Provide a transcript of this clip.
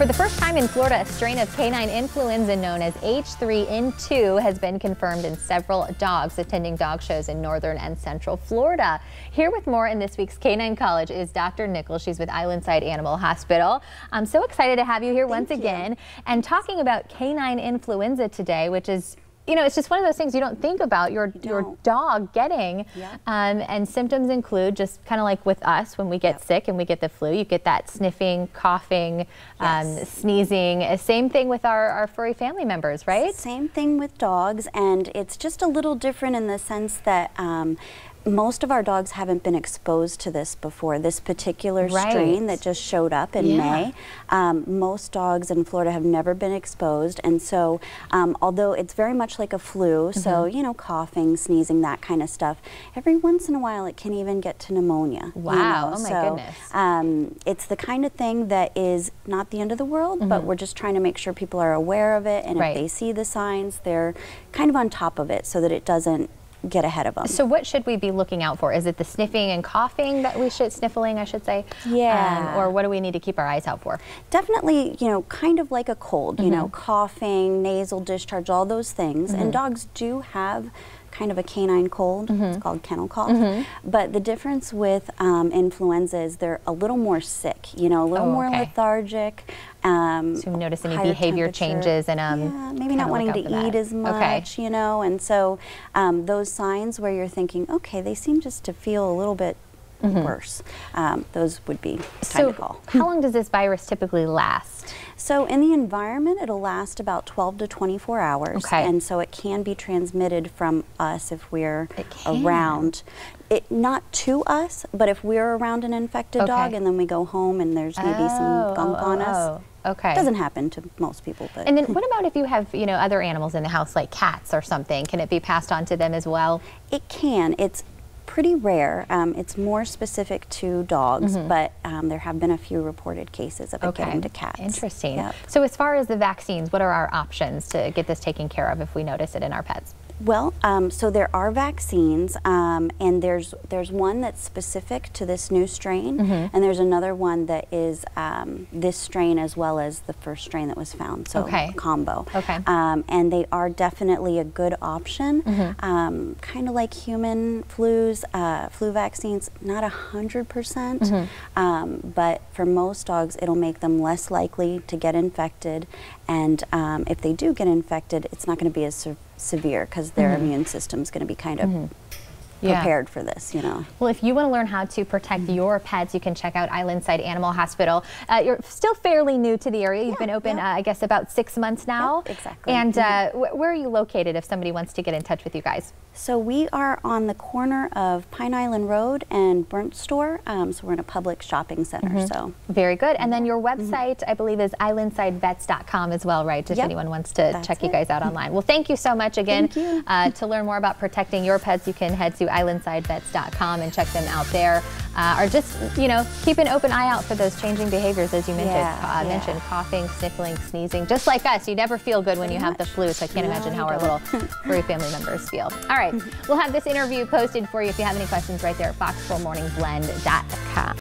For the first time in Florida, a strain of canine influenza known as H3N2 has been confirmed in several dogs attending dog shows in northern and central Florida. Here with more in this week's Canine College is Dr. Nichols. She's with Islandside Animal Hospital. I'm so excited to have you here once again and talking about canine influenza today, which is, you know, it's just one of those things you don't think about your dog getting. Yeah. And symptoms include just kind of like with us when we get sick and we get the flu, you get that sniffing, coughing, sneezing. Same thing with our furry family members, right? Same thing with dogs, and it's just a little different in the sense that most of our dogs haven't been exposed to this before, this particular strain that just showed up in May. Most dogs in Florida have never been exposed, and so although it's very much like a flu, so you know, coughing, sneezing, that kind of stuff, every once in a while it can even get to pneumonia. Wow, you know? oh my goodness. It's the kind of thing that is not the end of the world, but we're just trying to make sure people are aware of it, and if they see the signs, they're kind of on top of it so that it doesn't get ahead of them. So what should we be looking out for? Is it the sniffing and coughing that we should, sniffling I should say? Yeah. Or what do we need to keep our eyes out for? Definitely, you know, kind of like a cold, you know, coughing, nasal discharge, all those things. And dogs do have kind of a canine cold. It's called kennel cough. But the difference with influenza is they're a little more sick, you know, a little more lethargic. So you notice any behavior changes and maybe not wanting to eat as much, you know, and so those signs where you're thinking, okay, they seem just to feel a little bit worse, those would be time to call. How long does this virus typically last? So in the environment, it'll last about 12 to 24 hours, and so it can be transmitted from us if we're around. Not to us, but if we're around an infected dog and then we go home and there's maybe some gunk on us. It doesn't happen to most people. But and then what about if you have, you know, other animals in the house like cats or something? Can it be passed on to them as well? It can. It's pretty rare. It's more specific to dogs, but there have been a few reported cases of it getting to cats. Interesting. So as far as the vaccines, what are our options to get this taken care of if we notice it in our pets? Well, so there are vaccines, and there's one that's specific to this new strain, and there's another one that is this strain as well as the first strain that was found, so a combo. And they are definitely a good option, kind of like human flus, flu vaccines, not 100%, but for most dogs it'll make them less likely to get infected, and if they do get infected, it's not going to be as severe because their immune system is going to be kind of prepared for this, you know. Well, if you want to learn how to protect your pets, you can check out Islandside Animal Hospital. You're still fairly new to the area. You've been open, I guess, about 6 months now. Exactly. And where are you located if somebody wants to get in touch with you guys? So we are on the corner of Pine Island Road and Burnt Store. So we're in a public shopping center. So very good. And then your website, I believe, is islandsidevets.com as well, right? If anyone wants to check you guys out online. Well, thank you so much again. To learn more about protecting your pets, you can head to islandsidevets.com and check them out there. Or just, you know, keep an open eye out for those changing behaviors, as you mentioned. Mentioned coughing, sniffling, sneezing. Just like us, you never feel good when you have the flu. So I can't imagine how our little furry family members feel. All right. We'll have this interview posted for you if you have any questions right there at foxformorningblend.com.